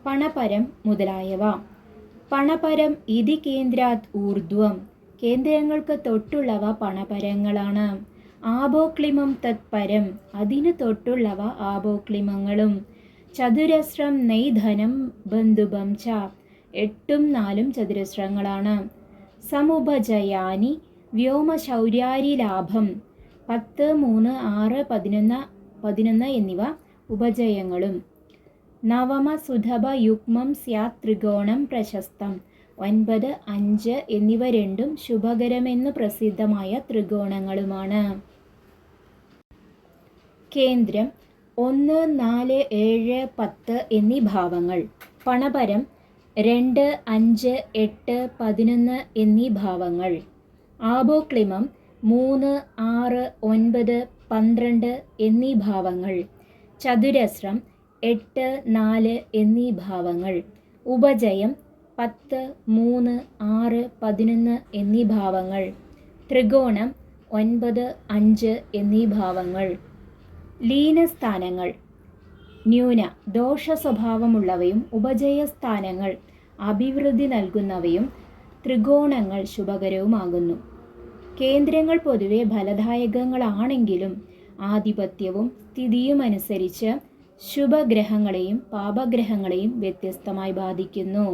പണപരം മുതലായവ. പണപരം ഇതി കേന്ദ്രാത് ഊർധ്വം, കേന്ദ്രങ്ങൾക്ക് തൊട്ടുള്ളവ പണപരങ്ങളാണ്. ആപോക്ലിമം തത്പരം, അതിന് തൊട്ടുള്ളവ ആപോക്ലിമങ്ങളും. ചതുരസ്രം നൈധനം ബന്ധുഭം ച, 8ഉം 4ഉം ചതുരസ്രങ്ങളാണ്. സമുപജയാനി വ്യോമശൗര്യാരിലാഭം, 10, 3, 6, 11 എന്നിവ ഉപജയങ്ങളും. നവമ സുധഭ യുഗ്മം സ്യാത് ത്രികോണം പ്രശസ്തം, 9, 5 എന്നിവ രണ്ടും ശുഭകരമെന്നു പ്രസിദ്ധമായ ത്രികോണങ്ങളുമാണ്. കേന്ദ്രം 1, 4, 7, 10 എന്നീ ഭാവങ്ങൾ. പണപരം 2, 5, 8, 11 എന്നീ ഭാവങ്ങൾ. ആപോക്ലിമം 3, 6, 9, 12 എന്നീ ഭാവങ്ങൾ. ചതുരസ്രം 8, 4 എന്നീ ഭാവങ്ങൾ. ഉപജയം 10, 3, 6, 11 എന്നീ ഭാവങ്ങൾ. ത്രികോണം 9, 5 എന്നീ ഭാവങ്ങൾ. ലീനസ്ഥാനങ്ങൾ ന്യൂന ദോഷ സ്വഭാവമുള്ളവയും ഉപജയസ്ഥാനങ്ങൾ അഭിവൃദ്ധി നൽകുന്നവയും ത്രികോണങ്ങൾ ശുഭകരവുമാകുന്നു. കേന്ദ്രങ്ങൾ പൊതുവെ ഫലദായകങ്ങളാണെങ്കിലും ആധിപത്യവും സ്ഥിതിയുമനുസരിച്ച് ശുഭഗ്രഹങ്ങളെയും പാപഗ്രഹങ്ങളെയും വ്യത്യസ്തമായി ബാധിക്കുന്നു.